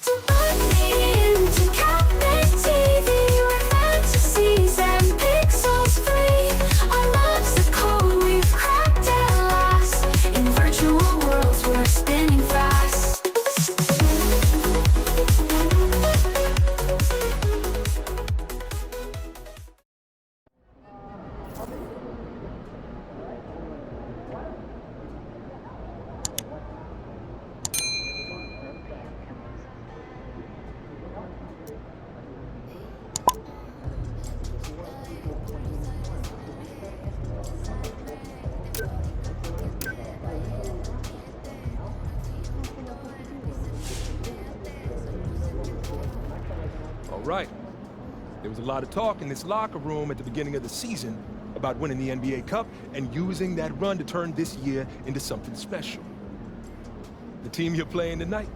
to put me into cabinet TV with fantasies and pixels free. Our love's the code we've cracked at last. In virtual worlds we're spinning fast. All right. There was a lot of talk in this locker room at the beginning of the season about winning the NBA Cup and using that run to turn this year into something special. The team you're playing tonight,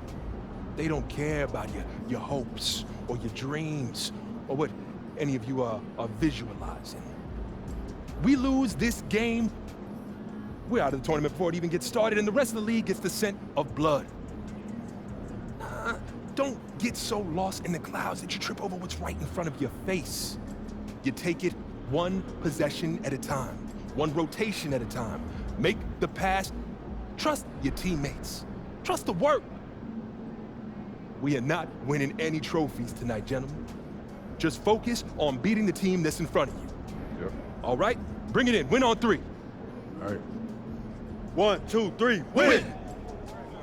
they don't care about your hopes or your dreams or what any of you are visualizing. We lose this game, we're out of the tournament before it even gets started, and the rest of the league gets the scent of blood. Don't get so lost in the clouds that you trip over what's right in front of your face. You take it one possession at a time, one rotation at a time. Make the pass. Trust your teammates. Trust the work. We are not winning any trophies tonight, gentlemen. Just focus on beating the team that's in front of you. Yep. All right? Bring it in. Win on three. All right. 1, 2, 3, win!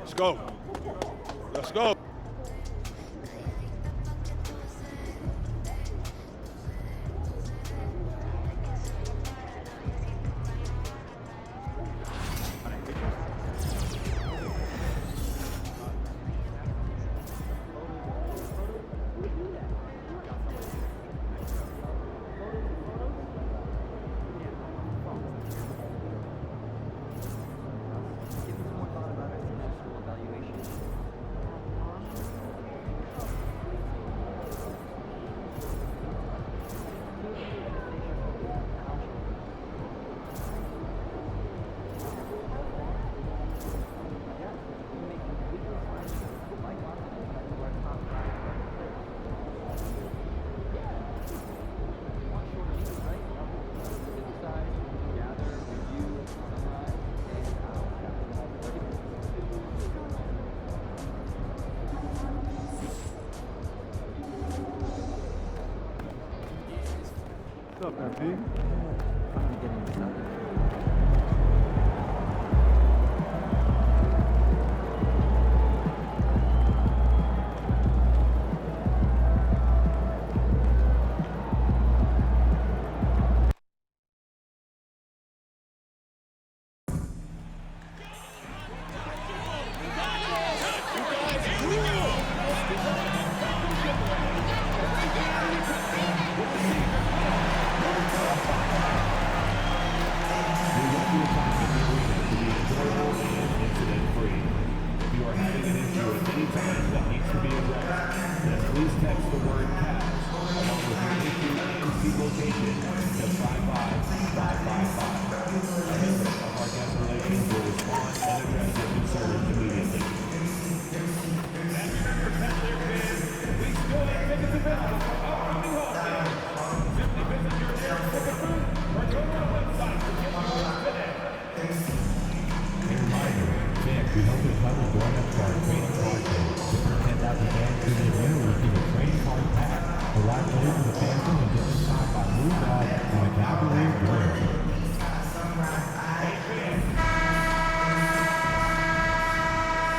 Let's go. Let's go. What's up, MP?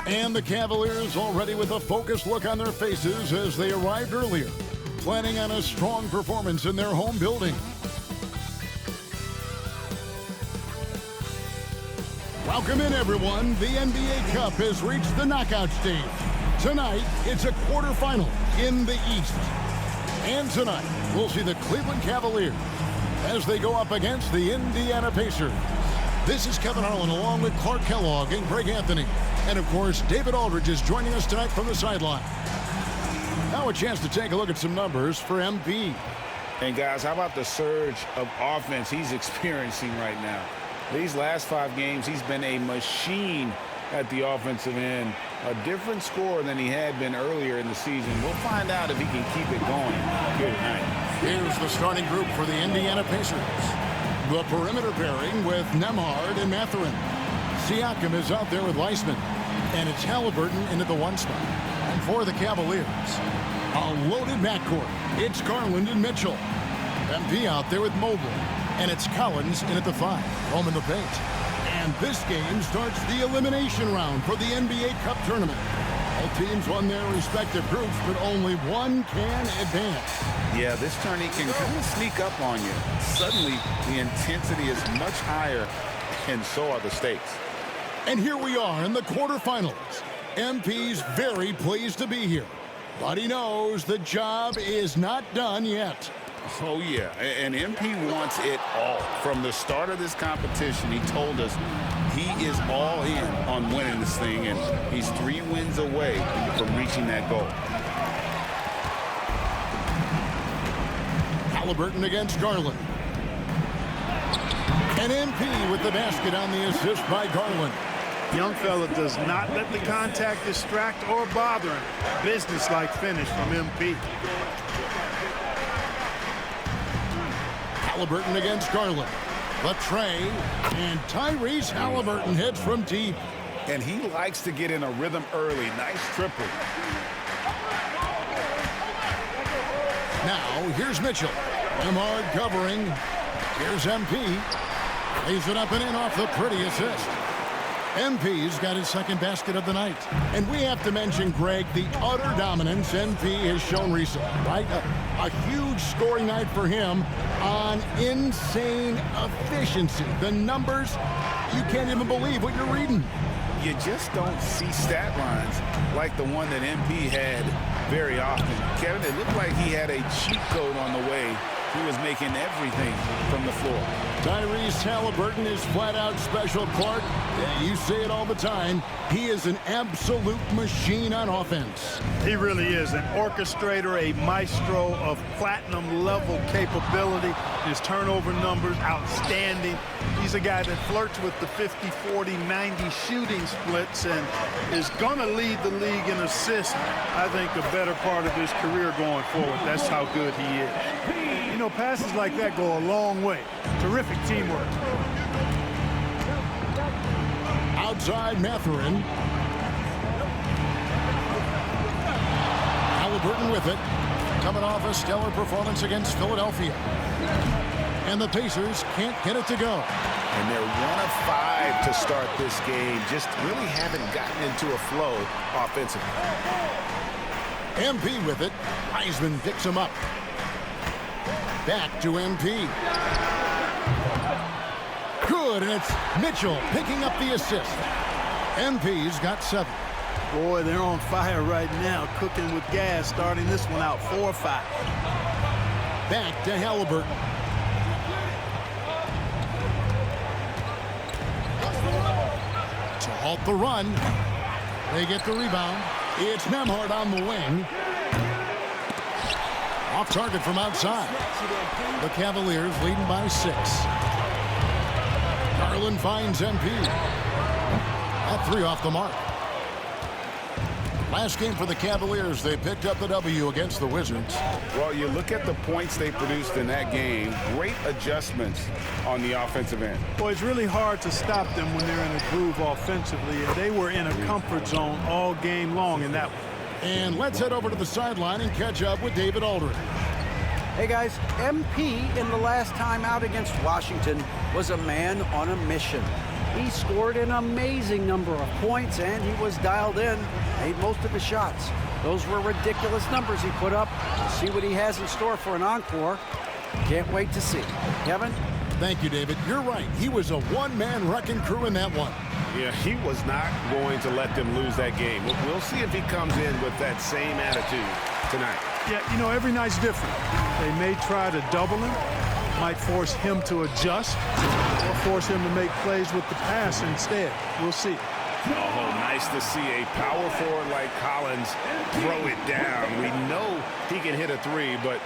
And the Cavaliers already with a focused look on their faces as they arrived earlier, planning on a strong performance in their home building. Welcome in, everyone. The NBA Cup has reached the knockout stage. Tonight, it's a quarterfinal in the East. And tonight, we'll see the Cleveland Cavaliers as they go up against the Indiana Pacers. This is Kevin Harlan along with Clark Kellogg and Greg Anthony. And, of course, David Aldridge is joining us tonight from the sideline. Now a chance to take a look at some numbers for MP. And, guys, how about the surge of offense he's experiencing right now? These last 5 games, he's been a machine at the offensive end. A different score than he had been earlier in the season. We'll find out if he can keep it going here tonight. Here's the starting group for the Indiana Pacers. The perimeter pairing with Nemhard and Mathurin. Siakam is out there with Leisman. And it's Halliburton into the 1 spot. And for the Cavaliers, a loaded backcourt. It's Garland and Mitchell. MP out there with Mobley. And it's Collins in at the 5. Home in the paint. And this game starts the elimination round for the NBA Cup Tournament. All teams won their respective groups, but only one can advance. Yeah, this tourney can kind of sneak up on you. Suddenly, the intensity is much higher, and so are the stakes. And here we are in the quarterfinals. MP's very pleased to be here, but he knows the job is not done yet. Oh, yeah, and MP wants it all. From the start of this competition, he told us he is all in on winning this thing, and he's 3 wins away from reaching that goal. Halliburton against Garland. And MP with the basket on the assist by Garland. Young fella does not let the contact distract or bother him. Business-like finish from MP. Halliburton against Garland. Latray and Tyrese Halliburton hits from deep. And he likes to get in a rhythm early. Nice triple. Now, here's Mitchell. Nemhard covering. Here's MP. Lays it up and in off the pretty assist. MP's got his second basket of the night. And we have to mention, Greg, the utter dominance MP has shown recently, right? A huge scoring night for him on insane efficiency. The numbers, you can't even believe what you're reading. You just don't see stat lines like the one that MP had very often. Kevin, it looked like he had a cheat code on the way. He was making everything from the floor. Tyrese Halliburton is flat-out special, Clark. Yeah, you say it all the time. He is an absolute machine on offense. He really is an orchestrator, a maestro of platinum-level capability. His turnover numbers, outstanding. He's a guy that flirts with the 50, 40, 90 shooting splits and is going to lead the league in assists, I think, a better part of his career going forward. That's how good he is. You know, passes like that go a long way. Terrific teamwork. Outside Mathurin. Halliburton with it. Coming off a stellar performance against Philadelphia. And the Pacers can't get it to go. And they're 1 of 5 to start this game. Just really haven't gotten into a flow offensively. MP with it. Heisman picks him up. Back to MP. Good, and it's Mitchell picking up the assist. MP's got 7. Boy, they're on fire right now, cooking with gas, starting this one out 4-5. Back to Halliburton. To halt the run. They get the rebound. It's Nemhard on the wing. Off target from outside. The Cavaliers leading by 6. Garland finds MP. That 3 off the mark. Last game for the Cavaliers, they picked up the W against the Wizards. Well, you look at the points they produced in that game. Great adjustments on the offensive end. Boy, it's really hard to stop them when they're in a groove offensively, and they were in a comfort zone all game long in that one. And let's head over to the sideline and catch up with David Aldridge. Hey guys, MP in the last time out against Washington was a man on a mission. He scored an amazing number of points and he was dialed in, made most of his shots. Those were ridiculous numbers he put up. We'll see what he has in store for an encore. Can't wait to see. Kevin? Thank you, David. You're right. He was a one-man wrecking crew in that one. Yeah, he was not going to let them lose that game. We'll see if he comes in with that same attitude tonight. Yeah, you know, every night's different. They may try to double him, might force him to adjust, or force him to make plays with the pass instead. We'll see. Oh, nice to see a power forward like Collins throw it down. We know he can hit a 3, but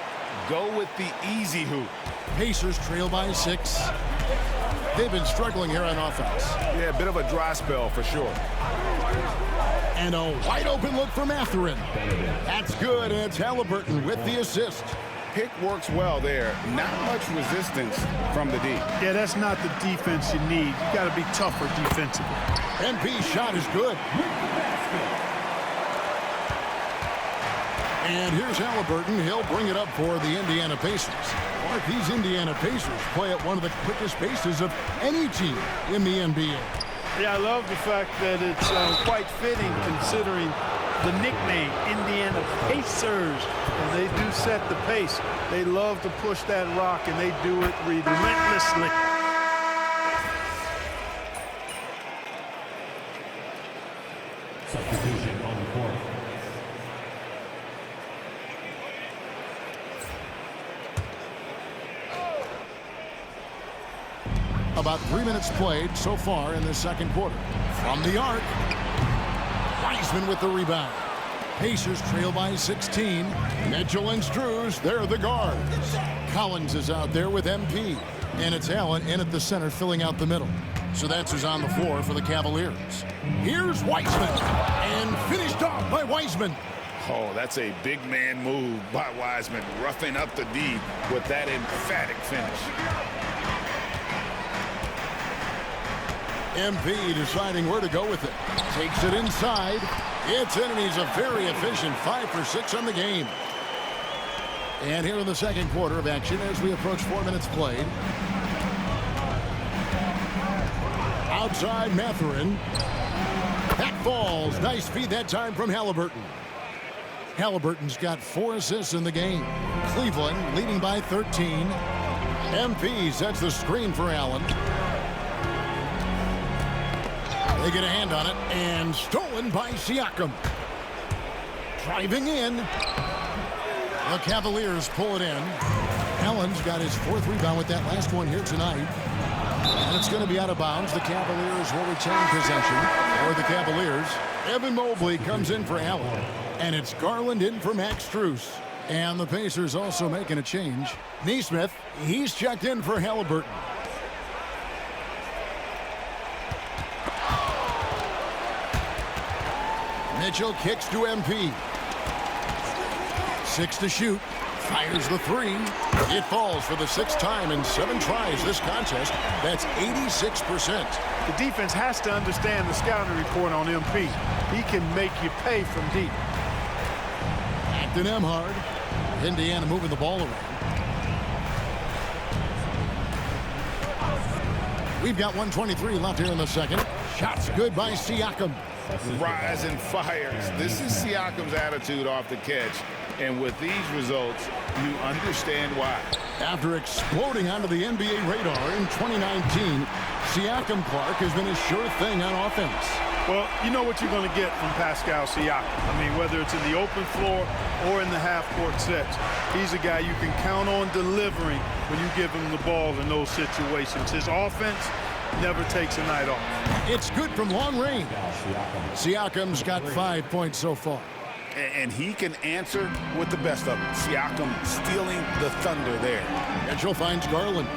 go with the easy hoop. Pacers trail by 6. They've been struggling here on offense. Yeah, a bit of a dry spell for sure. And a wide open look for Matherin. That's good, and it's Halliburton with the assist. Pick works well there. Not much resistance from the D. Yeah, that's not the defense you need. You got to be tougher defensively. MP's shot is good. And here's Halliburton. He'll bring it up for the Indiana Pacers. Mark, these Indiana Pacers play at one of the quickest paces of any team in the NBA. Yeah, I love the fact that it's quite fitting considering the nickname, Indiana Pacers. And they do set the pace. They love to push that rock, and they do it relentlessly. Substitution on the court. About 3 minutes played so far in the second quarter. From the arc, Wiseman with the rebound. Pacers trail by 16. Mitchell and Struz, they're the guards. Collins is out there with MP. And it's Allen in at the center filling out the middle. So that's who's on the floor for the Cavaliers. Here's Wiseman. And finished off by Wiseman. Oh, that's a big man move by Wiseman, roughing up the D with that emphatic finish. MP deciding where to go with it. Takes it inside. It's in, and he's a very efficient 5 for 6 on the game. And here in the second quarter of action as we approach 4 minutes played. Outside Matherin. That falls. Nice feed that time from Halliburton. Halliburton's got 4 assists in the game. Cleveland leading by 13. MP sets the screen for Allen. They get a hand on it, and stolen by Siakam. Driving in. The Cavaliers pull it in. Allen's got his 4th rebound with that last one here tonight. And it's going to be out of bounds. The Cavaliers will retain possession. For the Cavaliers, Evan Mobley comes in for Allen. And it's Garland in for Max Strus. And the Pacers also making a change. Nesmith, he's checked in for Halliburton. Mitchell kicks to MP. 6 to shoot. Fires the 3. It falls for the 6th time in 7 tries this contest. That's 86%. The defense has to understand the scouting report on MP. He can make you pay from deep. Acton Emhard. Indiana moving the ball around. We've got 1:23 left here in the second. Shots good by Siakam. Rise and fires. This is Siakam's attitude off the catch. And with these results, you understand why. After exploding onto the NBA radar in 2019, Siakam Clark has been a sure thing on offense. Well, you know what you're going to get from Pascal Siakam. I mean, whether it's in the open floor or in the half-court sets, he's a guy you can count on delivering when you give him the ball in those situations. His offense never takes a night off. It's good from long range. Siakam's got 5 points so far. And he can answer with the best of them. Siakam stealing the thunder there. Mitchell finds Garland.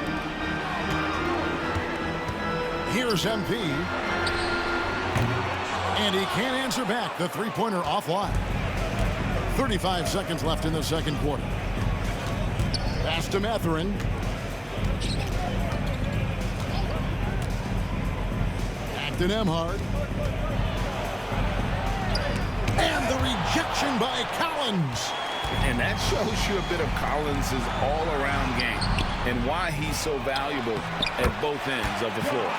Here's MP. And he can't answer back. The three-pointer offline. 35 seconds left in the second quarter. Pass to Matherin. Acton Emhard. And the rejection by Collins. And that shows you a bit of Collins' all-around game and why he's so valuable at both ends of the floor.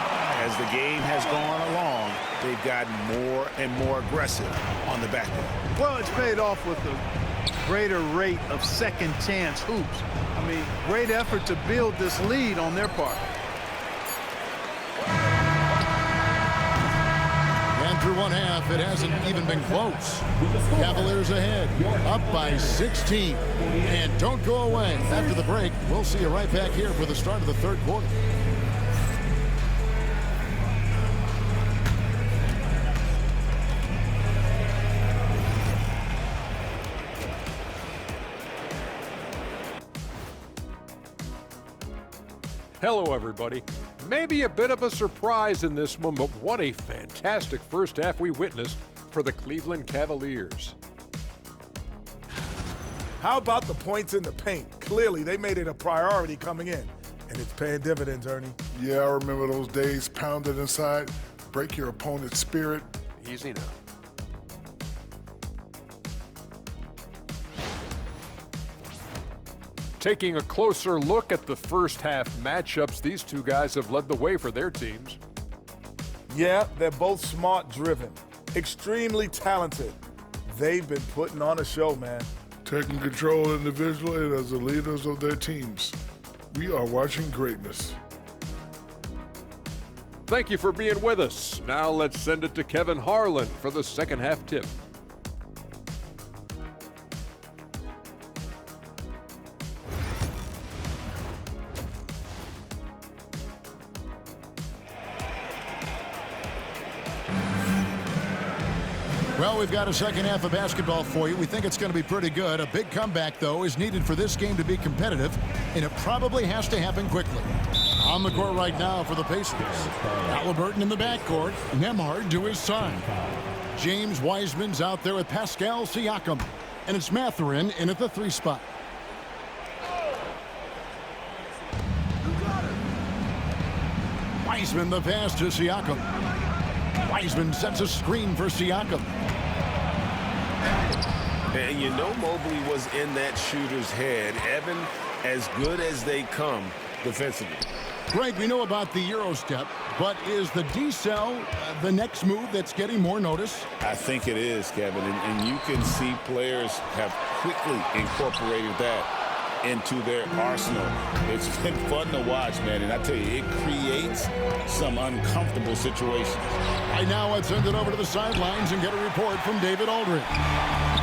As the game has gone along, they've gotten more and more aggressive on the backcourt. Well, it's paid off with a greater rate of second chance hoops. I mean, great effort to build this lead on their part. And through one half, it hasn't even been close. Cavaliers ahead, up by 16. And don't go away. After the break, we'll see you right back here for the start of the third quarter. Hello, everybody. Maybe a bit of a surprise in this one, but what a fantastic first half we witnessed for the Cleveland Cavaliers. How about the points in the paint? Clearly, they made it a priority coming in, and it's paying dividends, Ernie. Yeah, I remember those days pounded inside. Break your opponent's spirit. Easy now. Taking a closer look at the first half matchups, these two guys have led the way for their teams. Yeah, they're both smart-driven, extremely talented. They've been putting on a show, man. Taking control individually and as the leaders of their teams. We are watching greatness. Thank you for being with us. Now let's send it to Kevin Harlan for the second half tip. Well, we've got a second half of basketball for you. We think it's going to be pretty good. A big comeback, though, is needed for this game to be competitive, and it probably has to happen quickly. On the court right now for the Pacers. Halliburton in the backcourt. Nembhard to his side. James Wiseman's out there with Pascal Siakam. And it's Mathurin in at the 3 spot. Wiseman the pass to Siakam. Wiseman sets a screen for Siakam. And you know Mobley was in that shooter's head. Evan, as good as they come defensively. Greg, we know about the Euro step, but is the decel the next move that's getting more notice? I think it is, Kevin, and you can see players have quickly incorporated that into their arsenal. It's been fun to watch, man, and I tell you, it creates some uncomfortable situations. Right now, let's send it over to the sidelines and get a report from David Aldridge.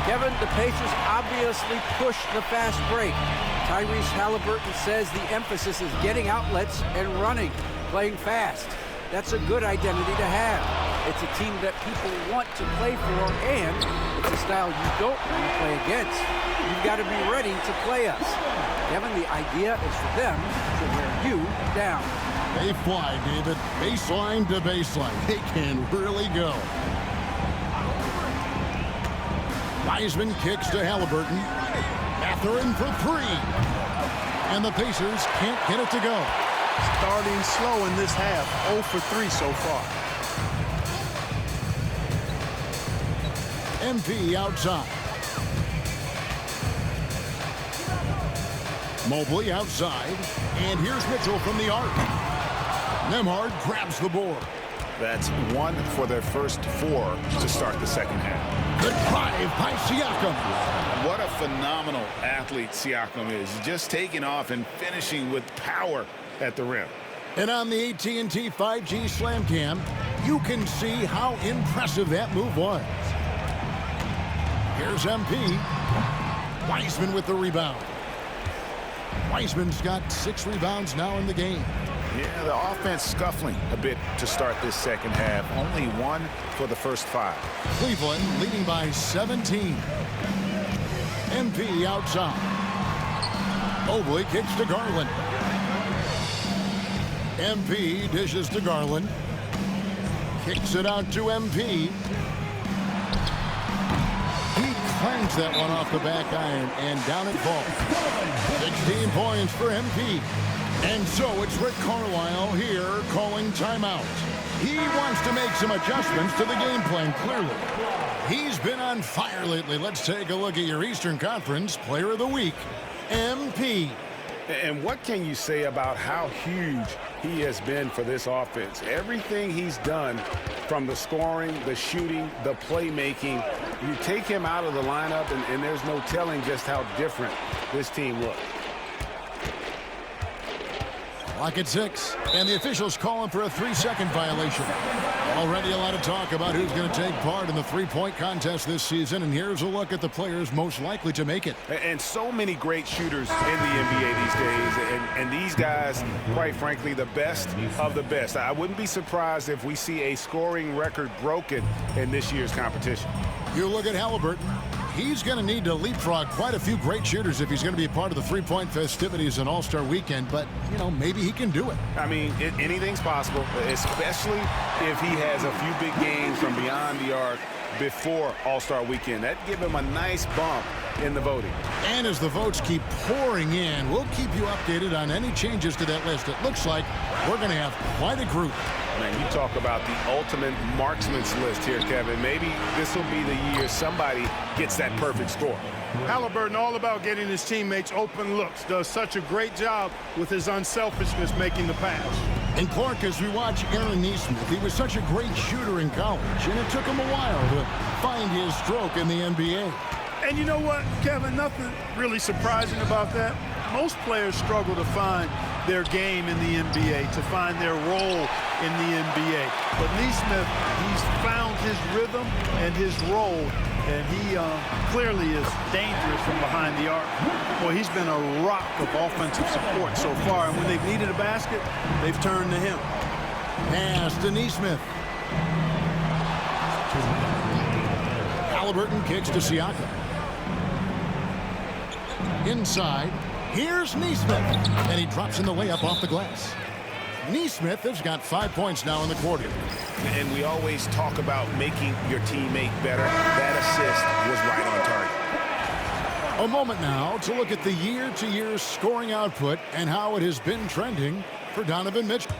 Kevin, the Pacers obviously pushed the fast break. Tyrese Halliburton says the emphasis is getting outlets and running, playing fast. That's a good identity to have. It's a team that people want to play for, and it's a style you don't want to play against. You've got to be ready to play us. Kevin, the idea is for them to wear you down. They fly, David. Baseline to baseline. They can really go. Wiseman kicks to Halliburton. Mathurin for 3. And the Pacers can't get it to go. Starting slow in this half, 0 for 3 so far. MP outside. Mobley outside. And here's Mitchell from the arc. Nembhard grabs the board. That's 1 for their first 4 to start the second half. The drive by Siakam. What a phenomenal athlete Siakam is. Just taking off and finishing with power at the rim. And on the AT&T 5G Slam Cam, you can see how impressive that move was. Here's MP. Wiseman with the rebound. Wiseman's got 6 rebounds now in the game. Yeah, the offense scuffling a bit to start this second half. Only 1 for the first 5. Cleveland leading by 17. MP outside. Mobley kicks to Garland. MP dishes to Garland. Kicks it out to MP. He clangs that one off the back iron and down it falls. 16 points for MP. And so it's Rick Carlisle here calling timeout. He wants to make some adjustments to the game plan, clearly. He's been on fire lately. Let's take a look at your Eastern Conference Player of the Week, MP. And what can you say about how huge he has been for this offense? Everything he's done, from the scoring, the shooting, the playmaking, you take him out of the lineup, and there's no telling just how different this team looks. Clock at 6, and the officials calling for a 3-second violation. Already a lot of talk about who's going to take part in the three-point contest this season, and here's a look at the players most likely to make it. And so many great shooters in the NBA these days, and these guys, quite frankly, the best of the best. I wouldn't be surprised if we see a scoring record broken in this year's competition. You look at Halliburton. he's going to need to leapfrog quite a few great shooters if he's going to be a part of the three-point festivities on All-Star Weekend. But, you know, maybe he can do it. I mean, anything's possible, especially if he has a few big games from beyond the arc before All-Star Weekend. That'd give him a nice bump in the voting. And as the votes keep pouring in, we'll keep you updated on any changes to that list. It looks like we're going to have quite a group. Man, you talk about the ultimate marksman's list here, Kevin. Maybe this will be the year somebody gets that perfect score. Halliburton, all about getting his teammates open looks, does such a great job with his unselfishness making the pass. And Clark, as we watch Aaron Nesmith, he was such a great shooter in college, and it took him a while to find his stroke in the NBA. And you know what, Kevin, nothing really surprising about that. Most players struggle to find their game in the NBA, to find their role in the NBA. But Nesmith, he's found his rhythm and his role, and he clearly is dangerous from behind the arc. Well, he's been a rock of offensive support so far, and when they've needed a basket, they've turned to him. Pass to Nesmith. Halliburton kicks to Siakam. Inside, here's Nesmith, and he drops in the layup off the glass. Nesmith has got 5 points now in the quarter. And we always talk about making your teammate better. That assist was right on target. A moment now to look at the year-to-year scoring output and how it has been trending for Donovan Mitchell.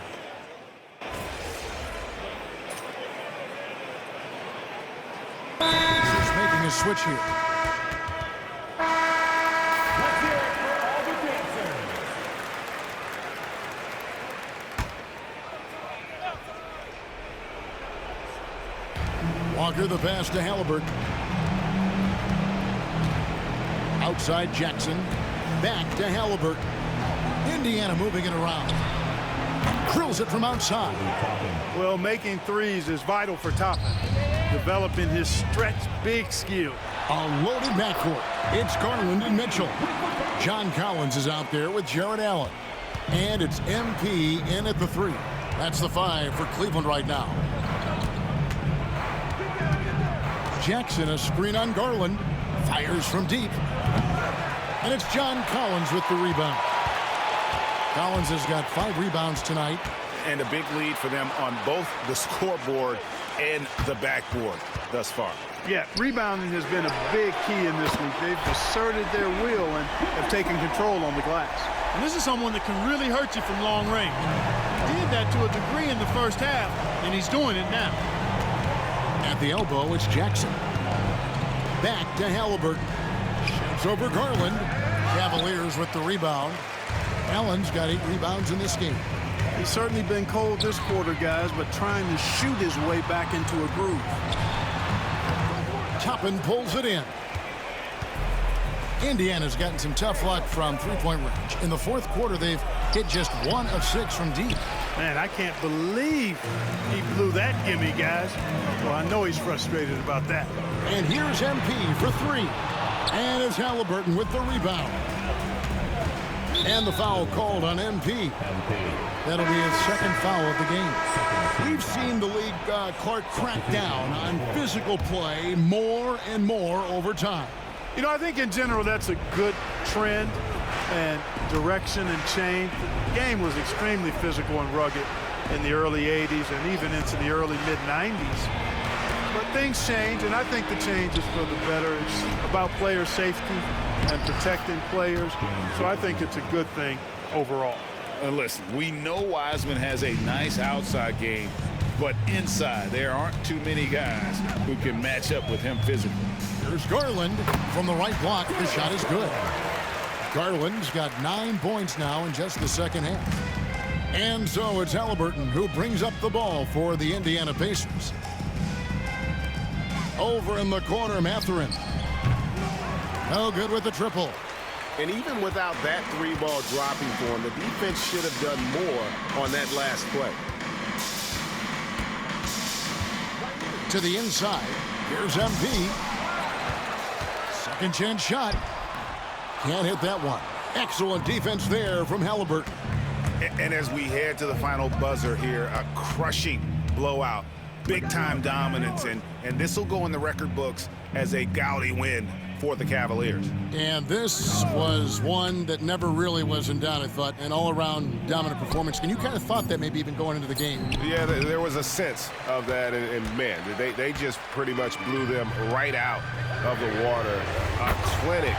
He's making a switch here. Walker the pass to Halliburton. Outside Jackson. Back to Halliburton. Indiana moving it around. Drills it from outside. Well, making threes is vital for Toppin, developing his stretch big skill. A loaded backcourt. It's Garland and Mitchell. John Collins is out there with Jared Allen. And it's MP in at the 3. That's the 5 for Cleveland right now. Jackson, a screen on Garland. Fires from deep. And it's John Collins with the rebound. Collins has got 5 rebounds tonight. And a big lead for them on both the scoreboard and the backboard thus far. Yeah, rebounding has been a big key in this league. They've asserted their will and have taken control on the glass. And this is someone that can really hurt you from long range. He did that to a degree in the first half, and he's doing it now. At the elbow, it's Jackson. Back to Halliburton. Shoots over Garland. Cavaliers with the rebound. Allen's got 8 rebounds in this game. He's certainly been cold this quarter, guys, but trying to shoot his way back into a groove. Toppin pulls it in. Indiana's gotten some tough luck from three-point range. In the fourth quarter, they've hit just 1 of 6 from deep. Man, I can't believe he blew that gimme, guys. Well, I know he's frustrated about that. And here's MP for 3. And it's Halliburton with the rebound. And the foul called on MP. That'll be his 2nd foul of the game. We've seen the league, Clark, crack down on physical play more and more over time. You know, I think in general that's a good trend and direction and change. The game was extremely physical and rugged in the early 80s and even into the early mid-90s. But things change, and I think the change is for the better. It's about player safety and protecting players. So I think it's a good thing overall. And listen, we know Wiseman has a nice outside game, but inside there aren't too many guys who can match up with him physically. Here's Garland from the right block. The shot is good. Garland's got 9 points now in just the second half. And so it's Halliburton who brings up the ball for the Indiana Pacers. Over in the corner, Mathurin. No good with the triple. And even without that 3-ball dropping for him, the defense should have done more on that last play. To the inside. Here's MP. Second chance shot. Can't hit that one. Excellent defense there from Halliburton. And as we head to the final buzzer here, a crushing blowout. Big-time dominance, and this will go in the record books as a gaudy win for the Cavaliers. And this was one that never really was in doubt, I thought, an all-around dominant performance. And you kind of thought that maybe even going into the game. Yeah, there was a sense of that, and man, they just pretty much blew them right out of the water. A clinic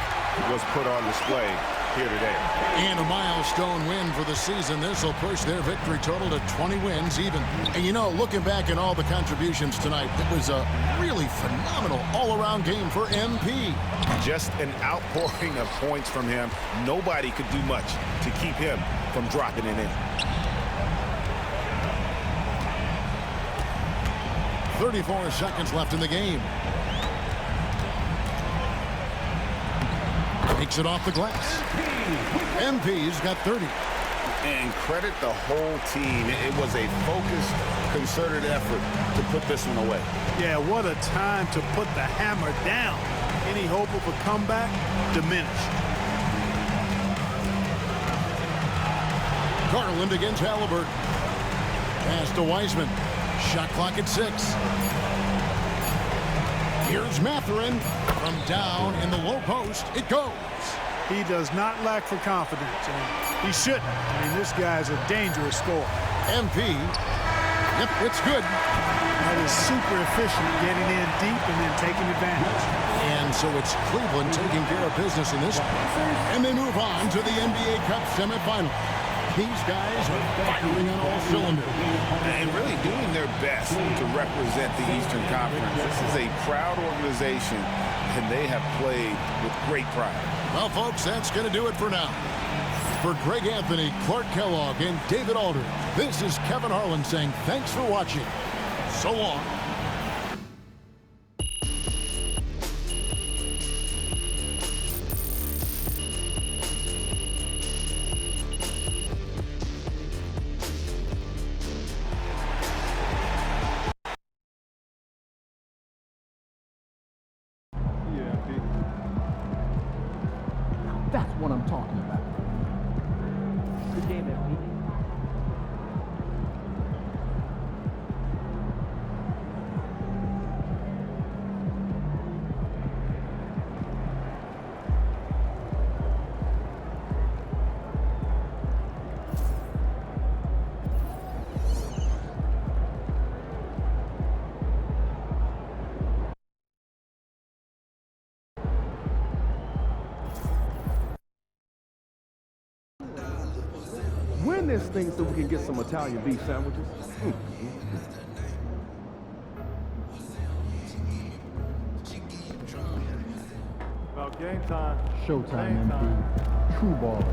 was put on display here today. And a milestone win for the season. This will push their victory total to 20 wins even. And you know, looking back at all the contributions tonight, it was a really phenomenal all-around game for MP. Just an outpouring of points from him. Nobody could do much to keep him from dropping it in. 34 seconds left in the game. Takes it off the glass. MP's got 30. And credit the whole team. It was a focused, concerted effort to put this one away. Yeah, what a time to put the hammer down. Any hope of a comeback diminished. Garland against Halliburton. Pass to Wiseman. Shot clock at 6. Here's Mathurin from down in the low post. It goes. He does not lack for confidence, and he shouldn't. I mean, this guy's a dangerous scorer. MP. Yep, it's good. That is super efficient, getting in deep and then taking advantage. And so it's Cleveland taking care of business in this one. And they move on to the NBA Cup semifinal. These guys are firing on all cylinders. And really doing their best to represent the Eastern Conference. This is a proud organization, and they have played with great pride. Well, folks, that's going to do it for now. For Greg Anthony, Clark Kellogg, and David Alder, this is Kevin Harlan saying thanks for watching. So long. That's what I'm talking about. Good game, MP. Win this thing so we can get some Italian beef sandwiches. About game time. Showtime, MP. True balls.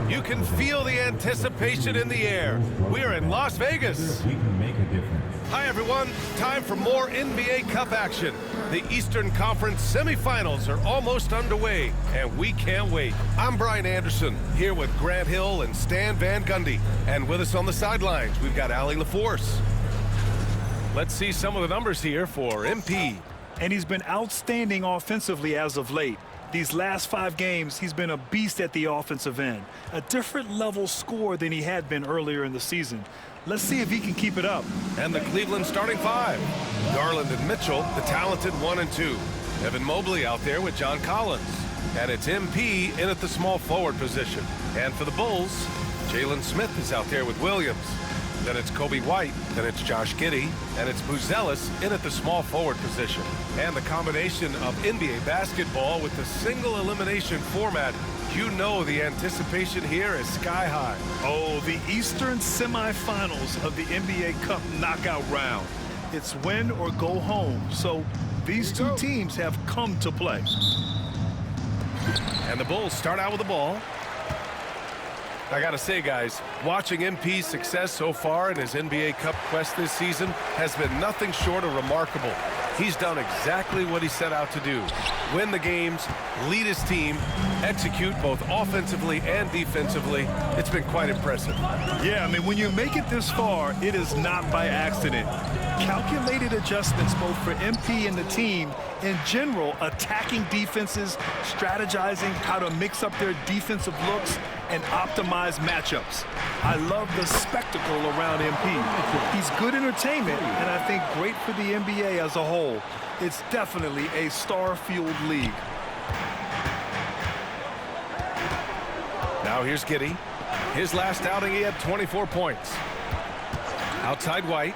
You can feel the anticipation in the air. We're in Las Vegas. We can make a difference. Hi, everyone. Time for more NBA Cup action. The Eastern Conference semifinals are almost underway, and we can't wait. I'm Brian Anderson, here with Grant Hill and Stan Van Gundy. And with us on the sidelines, we've got Allie LaForce. Let's see some of the numbers here for MP. And he's been outstanding offensively as of late. These last 5 games, he's been a beast at the offensive end. A different level score than he had been earlier in the season. Let's see if he can keep it up. And the Cleveland starting 5. Garland and Mitchell, the talented 1 and 2. Evan Mobley out there with John Collins. And it's MP in at the small forward position. And for the Bulls, Jalen Smith is out there with Williams. Then it's Kobe White, then it's Josh Giddey, and it's Buzelis in at the small forward position. And the combination of NBA basketball with the single elimination format, you know the anticipation here is sky high. Oh, the Eastern semifinals of the NBA Cup knockout round. It's win or go home. So these two teams have come to play. And the Bulls start out with the ball. I gotta say, guys, watching MP's success so far in his NBA Cup quest this season has been nothing short of remarkable. He's done exactly what he set out to do. Win the games, lead his team, execute both offensively and defensively. It's been quite impressive. Yeah, I mean, when you make it this far, it is not by accident. Calculated adjustments both for MP and the team. In general, attacking defenses, strategizing how to mix up their defensive looks, and optimize matchups. I love the spectacle around MP. He's good entertainment, and I think great for the NBA as a whole. It's definitely a star-fueled league. Now here's Giddey. His last outing, he had 24 points. Outside White.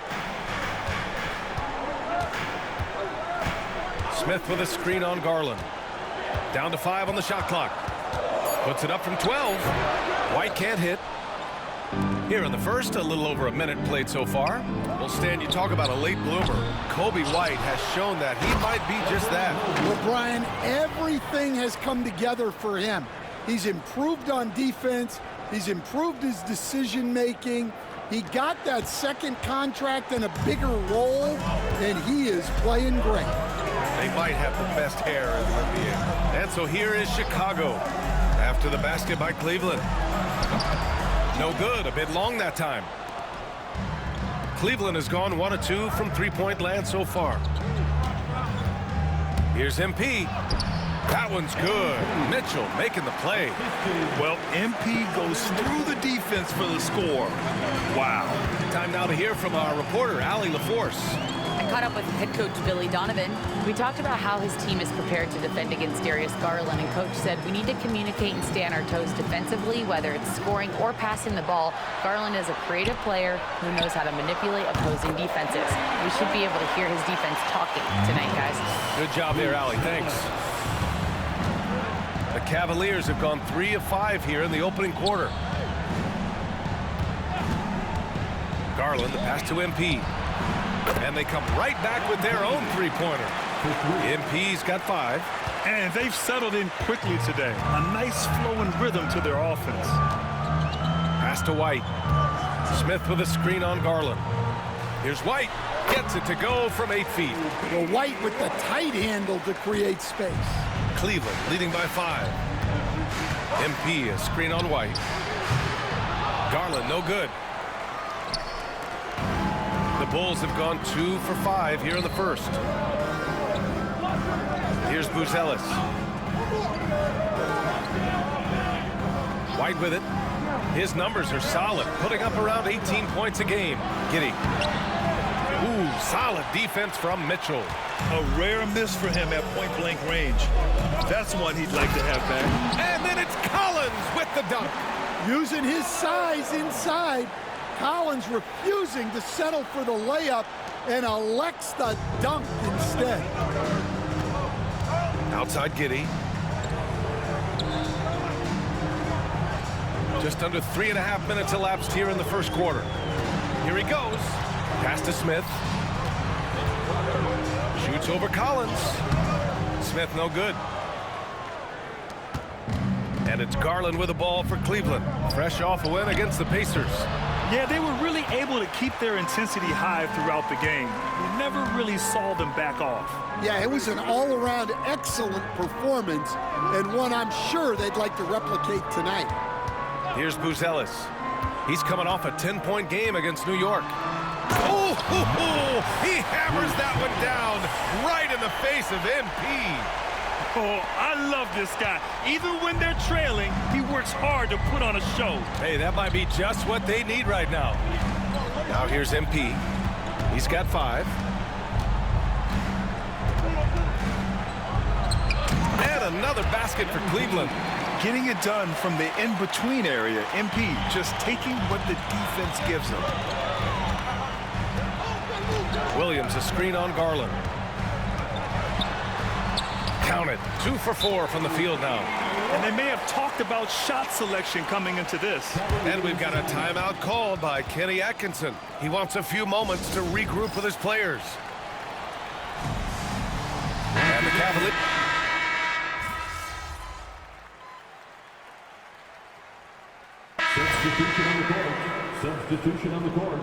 Smith with a screen on Garland. Down to 5 on the shot clock. Puts it up from 12. White can't hit. Here in the first, a little over a minute played so far. Well, Stan, you talk about a late bloomer. Kobe White has shown that he might be just that. Well, Brian, everything has come together for him. He's improved on defense. He's improved his decision-making. He got that second contract and a bigger role, and he is playing great. They might have the best hair in the NBA. And so here is Chicago after the basket by Cleveland. No good, a bit long that time. Cleveland has gone 1 of 2 from three-point land so far. Here's MP. That one's good. Mitchell making the play. Well, MP goes through the defense for the score. Wow. Time now to hear from our reporter, Allie LaForce. I caught up with head coach Billy Donovan. We talked about how his team is prepared to defend against Darius Garland, and coach said we need to communicate and stay on our toes defensively, whether it's scoring or passing the ball. Garland is a creative player who knows how to manipulate opposing defenses. We should be able to hear his defense talking tonight, guys. Good job there, Allie. Thanks. The Cavaliers have gone 3 of 5 here in the opening quarter. Garland, the pass to MP. And they come right back with their own three-pointer. MP's got 5. And they've settled in quickly today. A nice flowing rhythm to their offense. Pass to White. Smith with a screen on Garland. Here's White. Gets it to go from 8 feet. Well, White with the tight handle to create space. Cleveland leading by 5. MP, a screen on White. Garland, no good. The Bulls have gone 2 for 5 here in the first. Here's Buzelis. White with it. His numbers are solid, putting up around 18 points a game. Giddey. Ooh, solid defense from Mitchell. A rare miss for him at point-blank range. That's one he'd like to have back. And then it's Collins with the dunk. Using his size inside. Collins refusing to settle for the layup and elects the dunk instead. Outside Giddey. Just under 3.5 minutes elapsed here in the first quarter. Here he goes. Pass to Smith. Shoots over Collins. Smith no good. And it's Garland with the ball for Cleveland. Fresh off a win against the Pacers. Yeah, they were really able to keep their intensity high throughout the game. We never really saw them back off. Yeah, it was an all-around excellent performance, and one I'm sure they'd like to replicate tonight. Here's Buzelis. He's coming off a 10-point game against New York. Oh, he hammers that one down right in the face of MP. Oh, I love this guy. Even when they're trailing, he works hard to put on a show. Hey, that might be just what they need right now. Now here's MP. He's got 5. And another basket for Cleveland. Getting it done from the in-between area. MP just taking what the defense gives them. Williams, a screen on Garland. Counted. 2 for 4 from the field now. And they may have talked about shot selection coming into this. And we've got a timeout called by Kenny Atkinson. He wants a few moments to regroup with his players. And the Cavaliers. Substitution on the court. Substitution on the court.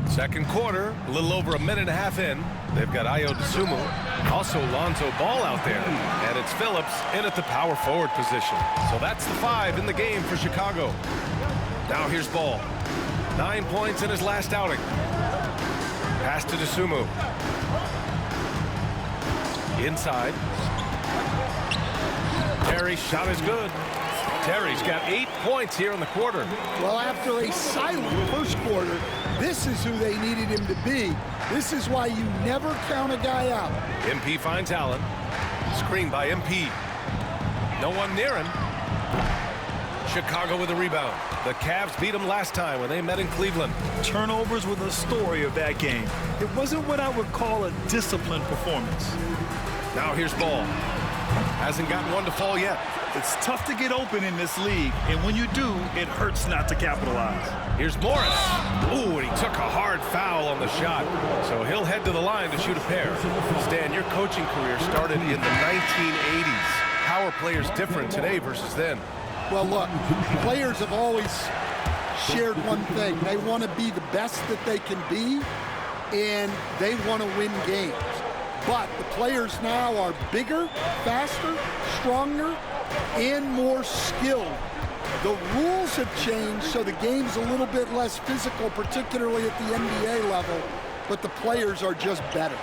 Second quarter, a little over a minute and a half in. They've got Ayo Dosunmu, also Lonzo Ball out there, and it's Phillips in at the power forward position. So that's the 5 in the game for Chicago. Now here's Ball. 9 points in his last outing. Pass to Dosunmu. Inside. Terry's shot is good. Terry's got 8 points here in the quarter. Well, after a silent first quarter, this is who they needed him to be. This is why you never count a guy out. MP finds Allen. Screen by MP. No one near him. Chicago with a rebound. The Cavs beat them last time when they met in Cleveland. Turnovers were the story of that game. It wasn't what I would call a disciplined performance. Now here's Ball. Hasn't gotten one to fall yet. It's tough to get open in this league, and when you do, it hurts not to capitalize. Here's Morris. Ooh, and he took a hard foul on the shot. So he'll head to the line to shoot a pair. Stan, your coaching career started in the 1980s. How are players different today versus then? Well, look, players have always shared one thing. They want to be the best that they can be, and they want to win games. But the players now are bigger, faster, stronger, and more skilled. The rules have changed, so the game's a little bit less physical, particularly at the NBA level, but the players are just better.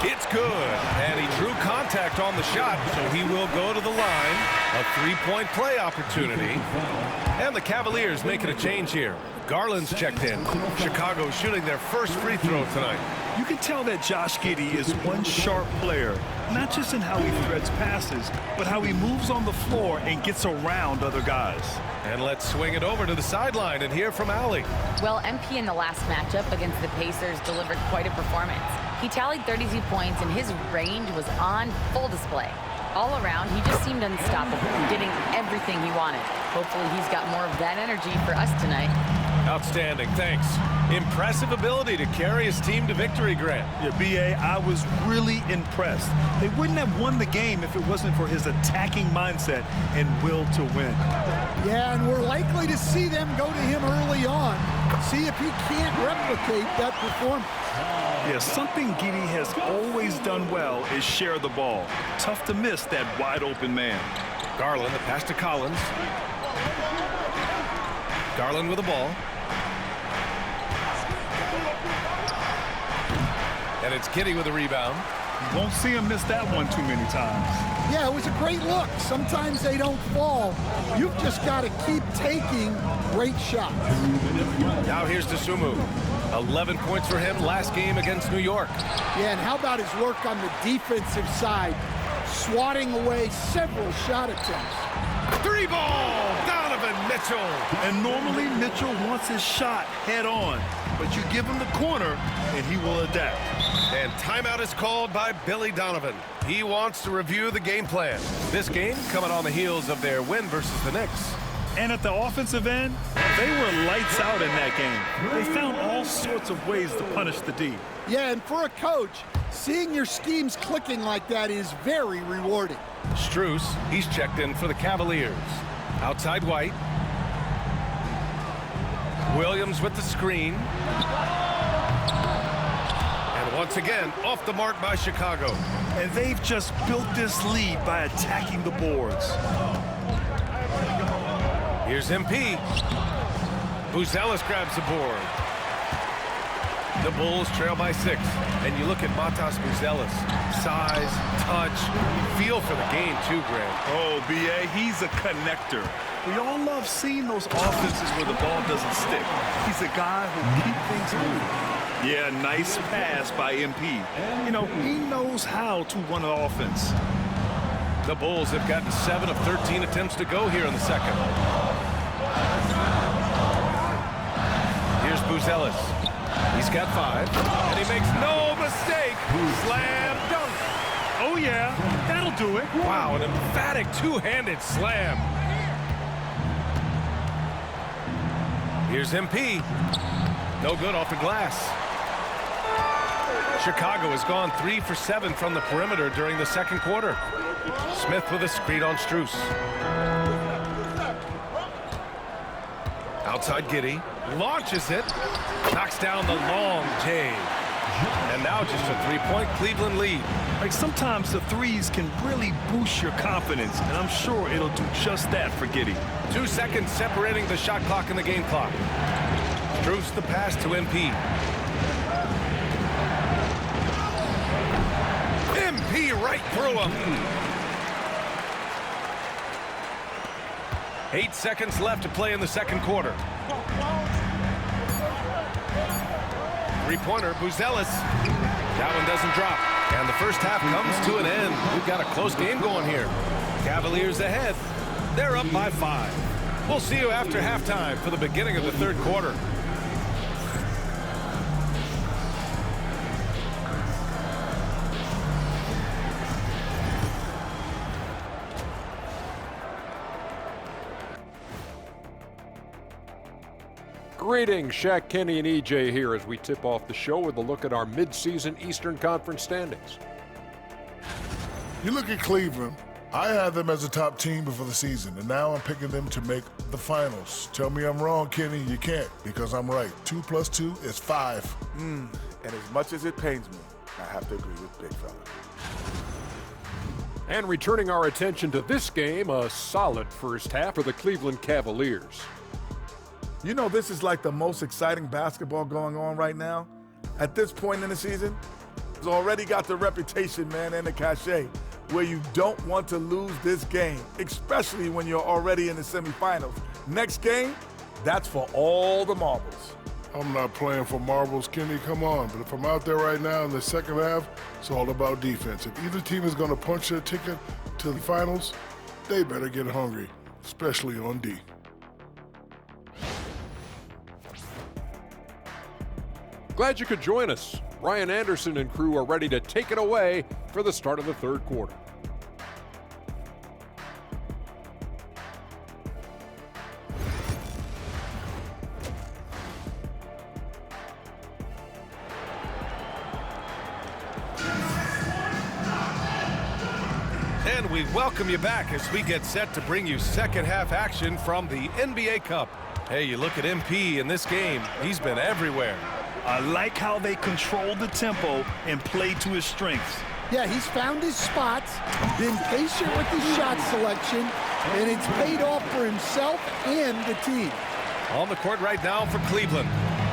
It's good, and he drew contact on the shot, so he will go to the line. A three-point play opportunity. And the Cavaliers making a change here. Garland's checked in. Chicago shooting their first free throw tonight. You can tell that Josh Giddey is one sharp player, not just in how he threads passes, but how he moves on the floor and gets around other guys. And let's swing it over to the sideline and hear from Allie. Well, MP in the last matchup against the Pacers delivered quite a performance. He tallied 32 points, and his range was on full display. All around, he just seemed unstoppable, getting everything he wanted. Hopefully he's got more of that energy for us tonight. Outstanding, thanks. Impressive ability to carry his team to victory, Grant. Yeah, B.A., I was really impressed. They wouldn't have won the game if it wasn't for his attacking mindset and will to win. Yeah, and we're likely to see them go to him early on, see if he can't replicate that performance. Yeah, something Giddey has always done well is share the ball. Tough to miss that wide-open man. Garland, the pass to Collins. Garland with the ball. And it's Giddey with a rebound. You won't see him miss that one too many times. Yeah, it was a great look. Sometimes they don't fall. You've just got to keep taking great shots. Now here's Dosunmu. 11 points for him last game against New York. Yeah, and how about his work on the defensive side, swatting away several shot attempts. Three ball, Donovan Mitchell. And normally Mitchell wants his shot head on, but you give him the corner and he will adapt. And timeout is called by Billy Donovan. He wants to review the game plan. This game coming on the heels of their win versus the Knicks. And at the offensive end, they were lights out in that game. They found all sorts of ways to punish the D. Yeah, and for a coach, seeing your schemes clicking like that is very rewarding. Strus, he's checked in for the Cavaliers. Outside White. Williams with the screen. And once again, off the mark by Chicago. And they've just built this lead by attacking the boards. Here's MP. Buzelis grabs the board. The Bulls trail by 6. And you look at Matas Buzelis. Size, touch, feel for the game too, Grant. Oh, B.A., he's a connector. We all love seeing those offenses where the ball doesn't stick. He's a guy who keeps things moving. Yeah, nice pass by MP. You know, he knows how to run an offense. The Bulls have gotten 7 of 13 attempts to go here in the second. Here's Buzelis. He's got 5, and he makes no mistake. Slam dunk. Oh, yeah, that'll do it. Wow, an emphatic two-handed slam. Here's MP. No good off the glass. Chicago has gone 3 for 7 from the perimeter during the second quarter. Smith with a screen on Strus. Outside Giddey. Launches it. Knocks down the long J. And now just a 3-point Cleveland lead. Like, sometimes the threes can really boost your confidence, and I'm sure it'll do just that for Giddey. 2 seconds separating the shot clock and the game clock. Strus the pass to MP. MP right through him. 8 seconds left to play in the second quarter. Three-pointer, Buzelis. That one doesn't drop. And the first half comes to an end. We've got a close game going here. Cavaliers ahead. They're up by 5. We'll see you after halftime for the beginning of the third quarter. Greetings, Shaq, Kenny, and EJ here as we tip off the show with a look at our midseason Eastern Conference standings. You look at Cleveland. I had them as a top team before the season, and now I'm picking them to make the finals. Tell me I'm wrong, Kenny. You can't, because I'm right. 2 + 2 is 5. And as much as it pains me, I have to agree with Big Fella. And returning our attention to this game, a solid first half for the Cleveland Cavaliers. You know, this is like the most exciting basketball going on right now. At this point in the season, it's already got the reputation, man, and the cachet where you don't want to lose this game, especially when you're already in the semifinals. Next game, that's for all the marbles. I'm not playing for marbles, Kenny, come on. But if I'm out there right now in the second half, it's all about defense. If either team is going to punch their ticket to the finals, they better get hungry, especially on D. Glad you could join us. Ryan Anderson and crew are ready to take it away for the start of the third quarter. And we welcome you back as we get set to bring you second half action from the NBA Cup. Hey, you look at MP in this game, he's been everywhere. I like how they control the tempo and play to his strengths. Yeah, he's found his spots, been patient with his shot selection, and it's paid off for himself and the team. On the court right now for Cleveland,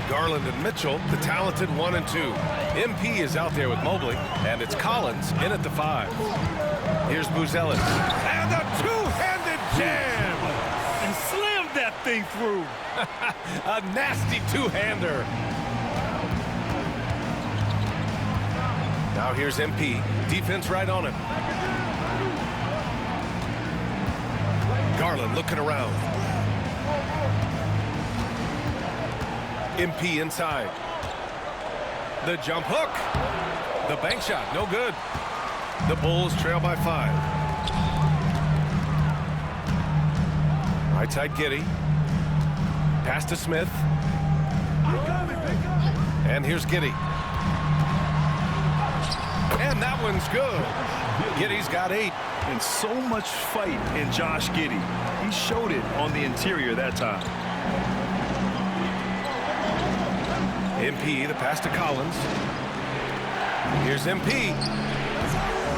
Garland and Mitchell, the talented 1 and 2. MP is out there with Mobley, and it's Collins in at the 5. Here's Buzelis. And a two-handed jam! And slammed that thing through. A nasty two-hander. Now here's MP. Defense right on him. Garland looking around. MP inside. The jump hook. The bank shot, no good. The Bulls trail by 5. Right side Giddey. Pass to Smith. And here's Giddey. And that one's good. Giddey's got 8. And so much fight in Josh Giddey. He showed it on the interior that time. MP, the pass to Collins. Here's MP.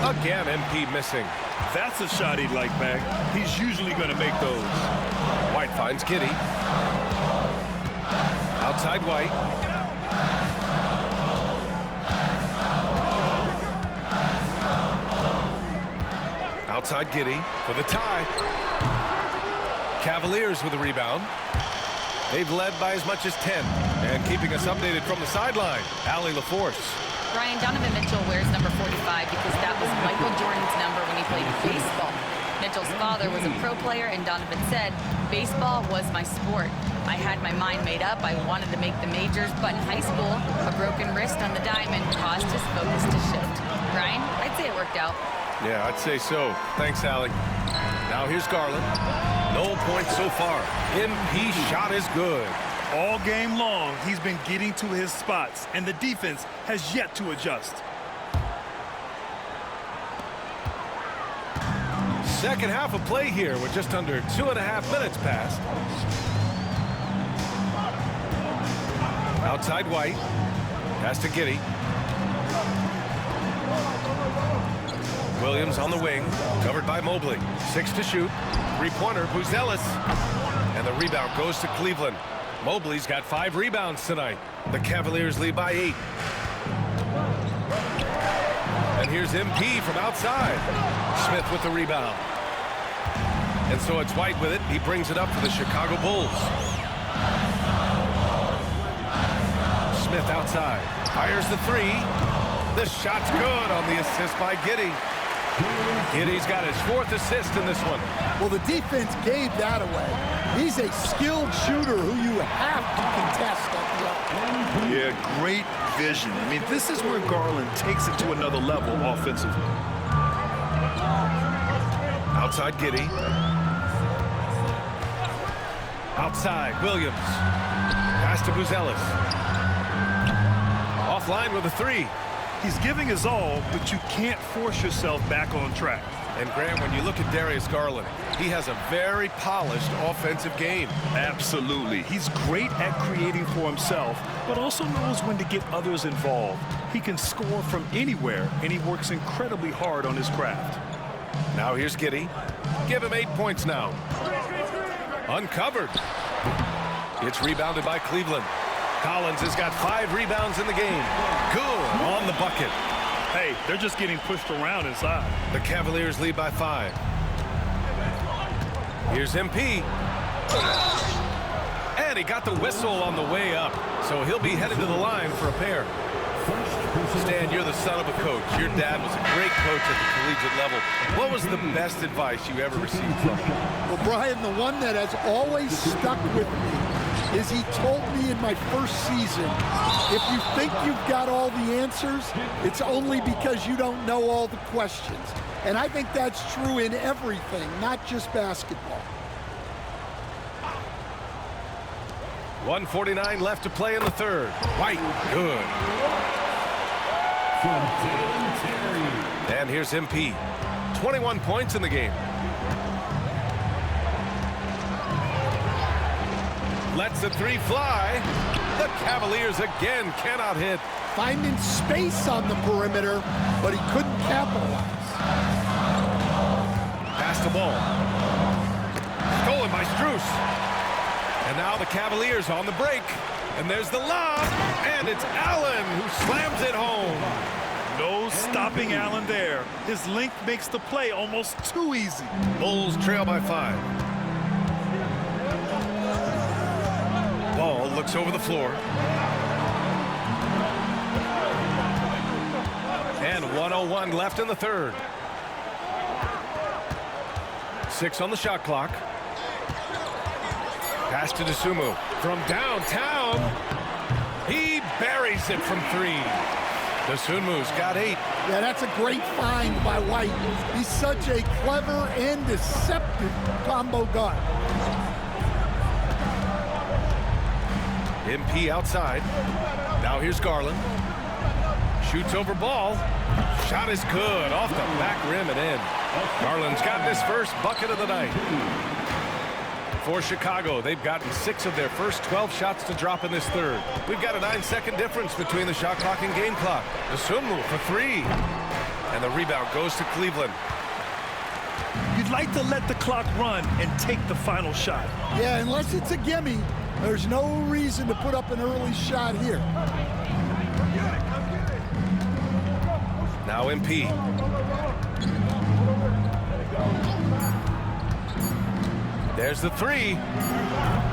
Again, MP missing. That's a shot he'd like back. He's usually going to make those. White finds Giddey. Outside White. Outside Giddey for the tie. Cavaliers with a rebound. They've led by as much as 10. And keeping us updated from the sideline, Allie LaForce. Brian, Donovan Mitchell wears number 45 because that was Michael Jordan's number when he played baseball. Mitchell's father was a pro player, and Donovan said, baseball was my sport. I had my mind made up. I wanted to make the majors, but in high school, a broken wrist on the diamond caused his focus to shift. Brian, I'd say it worked out. Yeah, I'd say so. Thanks, Allie. Now here's Garland. No points so far. MP shot is good. All game long, he's been getting to his spots, and the defense has yet to adjust. Second half of play here with just under 2.5 minutes passed. Outside White. Pass to Giddey. Williams on the wing. Covered by Mobley. 6 to shoot. Three-pointer, Buzelis. And the rebound goes to Cleveland. Mobley's got 5 rebounds tonight. The Cavaliers lead by 8. And here's MP from outside. Smith with the rebound. And so it's White with it. He brings it up for the Chicago Bulls. Smith outside. Fires the 3. The shot's good on the assist by Giddey. Giddey's got his 4th assist in this one. Well, the defense gave that away. He's a skilled shooter who you have to contest at the Yeah, great vision. I mean, this is where Garland takes it to another level offensively. Outside Giddey. Outside Williams. Pass to Buzelis. Offline with a 3. He's giving his all, but you can't force yourself back on track. And Graham, when you look at Darius Garland, he has a very polished offensive game. Absolutely. He's great at creating for himself, but also knows when to get others involved. He can score from anywhere, and he works incredibly hard on his craft. Now here's Giddey. Give him 8 points now. Uncovered. It's rebounded by Cleveland. Collins has got 5 rebounds in the game. Good on the bucket. Hey, they're just getting pushed around inside. The Cavaliers lead by 5. Here's MP. And he got the whistle on the way up. So he'll be headed to the line for a pair. Stan, you're the son of a coach. Your dad was a great coach at the collegiate level. What was the best advice you ever received from him? Well, Brian, the one that has always stuck with me is he told me in my first season, if you think you've got all the answers, it's only because you don't know all the questions. And I think that's true in everything, not just basketball. 1:49 left to play in the third. White, good. And here's MP. 21 points in the game. Lets the 3 fly. The Cavaliers again cannot hit. Finding space on the perimeter, but he couldn't capitalize. Pass the ball. Stolen by Strus. And now the Cavaliers on the break. And there's the lob. And it's Allen who slams it home. No stopping Allen there. His length makes the play almost too easy. Bulls trail by 5. Ball looks over the floor. And 1:01 left in the third. 6 on the shot clock. Pass to Dosunmu from downtown. He buries it from 3. Dosunmu's got 8. Yeah, that's a great find by White. He's such a clever and deceptive combo guard. MP outside. Now here's Garland. Shoots over ball. Shot is good. Off the back rim and in. Garland's gotten his first bucket of the night. For Chicago, they've gotten 6 of their first 12 shots to drop in this third. We've got a 9-second difference between the shot clock and game clock. Dosunmu for 3. And the rebound goes to Cleveland. You'd like to let the clock run and take the final shot. Yeah, unless it's a gimme, there's no reason to put up an early shot here. Now MP. There's the three.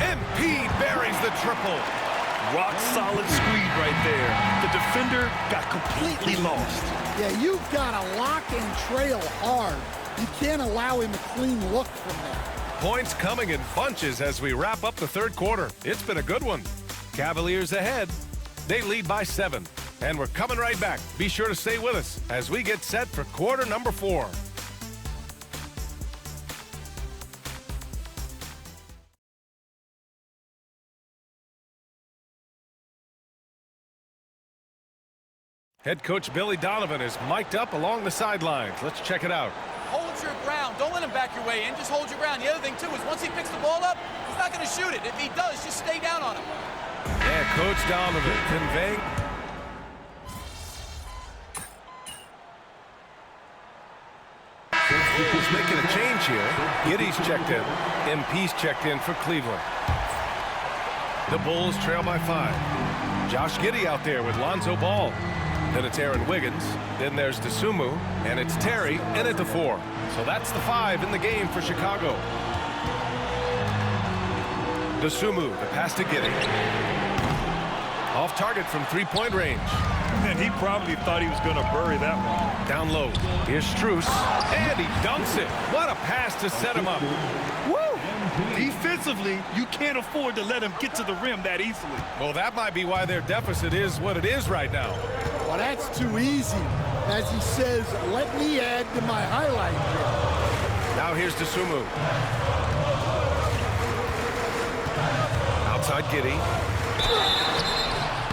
MP buries the triple. Rock solid screen right there. The defender got completely lost. Yeah, you've got to lock and trail hard. You can't allow him a clean look from there. Points coming in bunches as we wrap up the third quarter. It's been a good one. Cavaliers ahead. They lead by 7. And we're coming right back. Be sure to stay with us as we get set for quarter number 4. Head coach Billy Donovan is mic'd up along the sidelines. Let's check it out. Hold your ground. Don't let him back your way in. Just hold your ground. The other thing, too, is once he picks the ball up, he's not going to shoot it. If he does, just stay down on him. Yeah, Coach Donovan conveying. He's making a change here. Giddy's checked in. MP's checked in for Cleveland. The Bulls trail by 5. Josh Giddey out there with Lonzo Ball. Then it's Aaron Wiggins. Then there's DeSumo. And it's Terry in at the 4. So that's the 5 in the game for Chicago. DeSumo, the pass to Giddey. Off target from three-point range. And he probably thought he was going to bury that one. Down low. Here's Strus. And he dunks it. What a pass to set him up. Woo! Defensively, you can't afford to let him get to the rim that easily. Well, that might be why their deficit is what it is right now. Well, that's too easy. As he says, let me add to my highlight reel. Now here's DeSumo. Outside Giddey.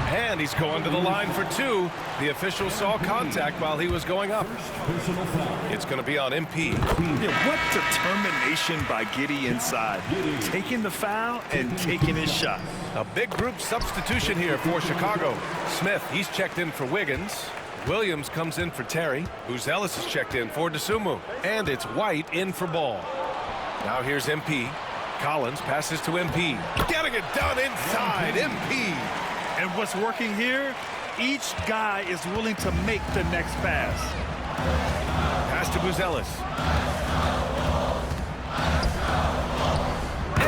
And he's going to the line for 2. The official saw contact while he was going up. It's going to be on MP. Yeah, what determination by Giddey inside. Taking the foul and taking his shot. A big group substitution here for Chicago. Smith, he's checked in for Wiggins. Williams comes in for Terry. Ellis is checked in for DeSumo. And it's White in for Ball. Now here's MP. Collins passes to MP. Getting it done inside. MP. And what's working here, each guy is willing to make the next pass. Pass to Ellis.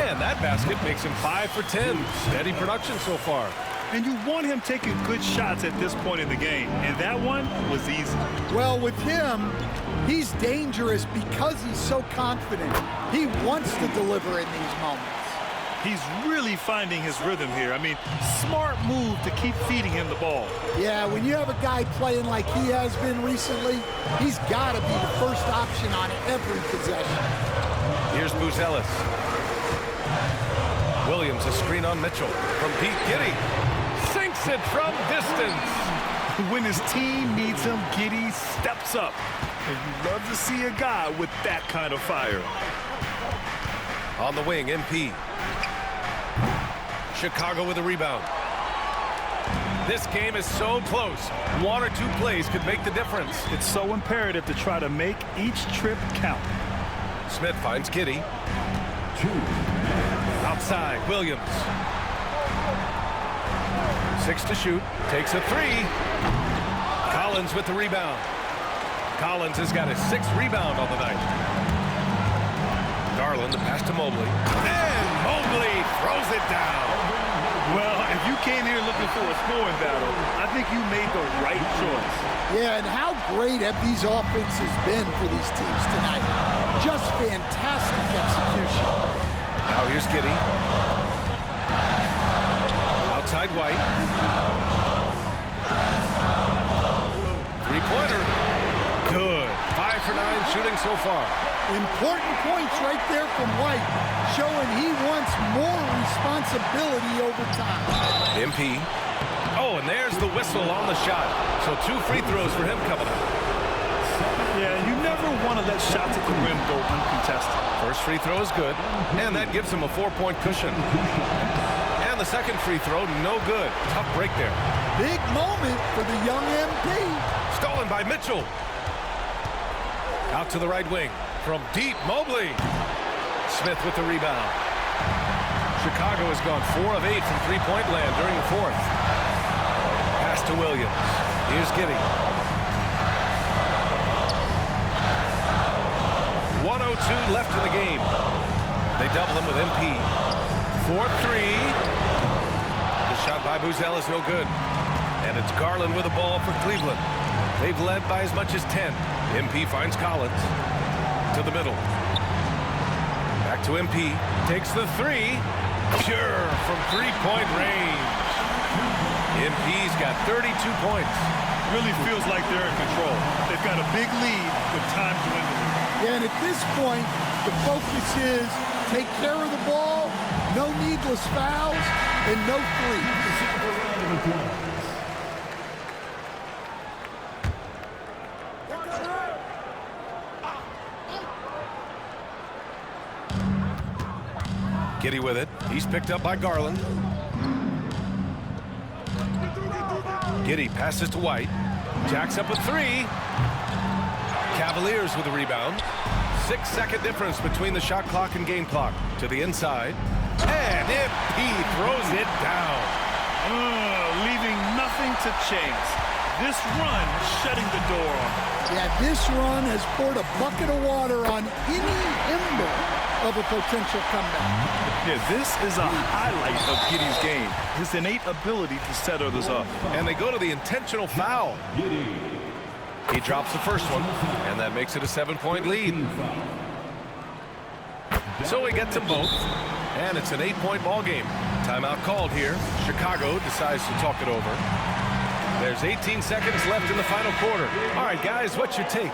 And that basket makes him 5 for 10. Steady production so far. And you want him taking good shots at this point in the game. And that one was easy. Well, with him, he's dangerous because he's so confident. He wants to deliver in these moments. He's really finding his rhythm here. I mean, smart move to keep feeding him the ball. Yeah, when you have a guy playing like he has been recently, he's got to be the first option on every possession. Here's Ellis. Williams, a screen on Mitchell. From Pete Giddey. Sinks it from distance. When his team needs him, Giddey steps up. And you love to see a guy with that kind of fire. On the wing, MP. Chicago with a rebound. This game is so close. 1 or 2 plays could make the difference. It's so imperative to try to make each trip count. Smith finds Giddey. Outside, Williams. 6 to shoot. Takes a 3. Collins with the rebound. Collins has got his 6th rebound on the night. Garland, the pass to Mobley. And Mobley throws it down. Well, if you came here looking for a scoring battle, I think you made the right choice. Yeah, and how great have these offenses been for these teams tonight? Just fantastic execution. Now here's Giddey. Outside White. 3-pointer. Good. 5 for 9 shooting so far. Important points right there from White, showing he wants more responsibility over time. MP. Oh, and there's the whistle on the shot. So 2 free throws for him coming up. Yeah, you never want to let shots at the rim go uncontested. First free throw is good, and that gives him a 4-point cushion. And the second free throw, no good. Tough break there. Big moment for the young MP. Stolen by Mitchell. Out to the right wing. From deep, Mobley. Smith with the rebound. Chicago has gone 4 of 8 from three-point land during the 4th. Pass to Williams. Here's Giddey. 1:02 left in the game. They double him with MP. 4-3. The shot by Buzzell is no good. And it's Garland with the ball for Cleveland. They've led by as much as 10. MP finds Collins to the middle. Back to MP. Takes the three. Pure from three-point range. MP's got 32 points. Really feels like they're in control. They've got a big lead with time dwindling. Yeah, and at this point, the focus is take care of the ball, no needless fouls, and no threes. Giddey with it. He's picked up by Garland. Giddey passes to White. Jacks up a three. Cavaliers with the rebound. 6-second difference between the shot clock and game clock. To the inside. And MP throws it down. Leaving nothing to chance. This run shutting the door on him. Yeah, this run has poured a bucket of water on any ember of a potential comeback. Yeah, this is a highlight of Giddey's game. His innate ability to set others up. And they go to the intentional foul. He drops the first one, and that makes it a 7-point lead. So he gets them both, and it's an 8-point ball game. Timeout called here. Chicago decides to talk it over. There's 18 seconds left in the final quarter. All right, guys, what's your take?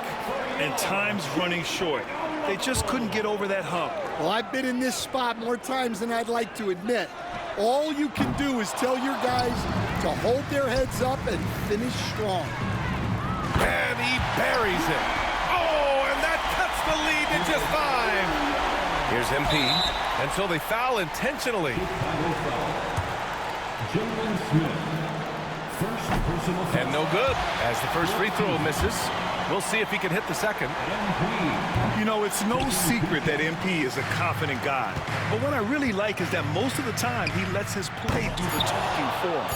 And time's running short. They just couldn't get over that hump. Well, I've been in this spot more times than I'd like to admit. All you can do is tell your guys to hold their heads up and finish strong. And he buries it. Oh, and that cuts the lead to just 5. Here's MP. And so they foul intentionally. And no good, as the first free throw misses. We'll see if he can hit the second. You know, it's no secret that MP is a confident guy. But what I really like is that most of the time he lets his play do the talking for him.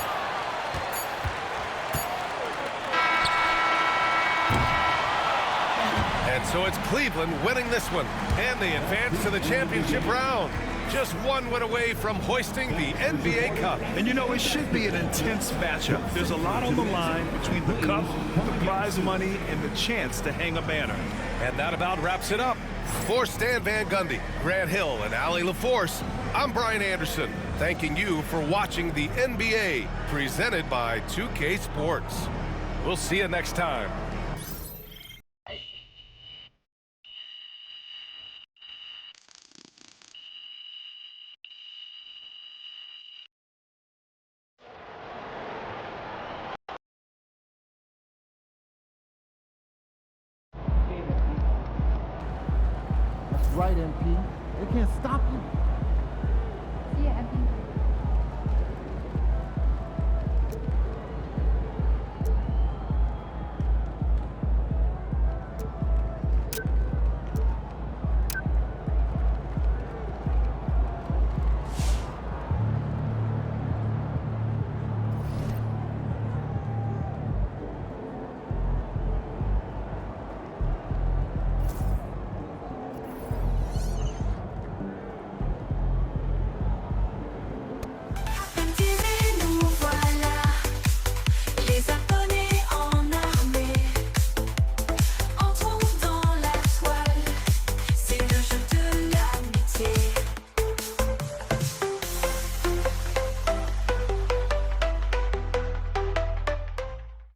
And so it's Cleveland winning this one, and they advance to the championship round. Just one win away from hoisting the NBA Cup. And you know, it should be an intense matchup. There's a lot on the line between the cup, the prize money, and the chance to hang a banner. And that about wraps it up. For Stan Van Gundy, Grant Hill, and Allie LaForce, I'm Brian Anderson, thanking you for watching the NBA, presented by 2K Sports. We'll see you next time. Right, MP. They can't stop you.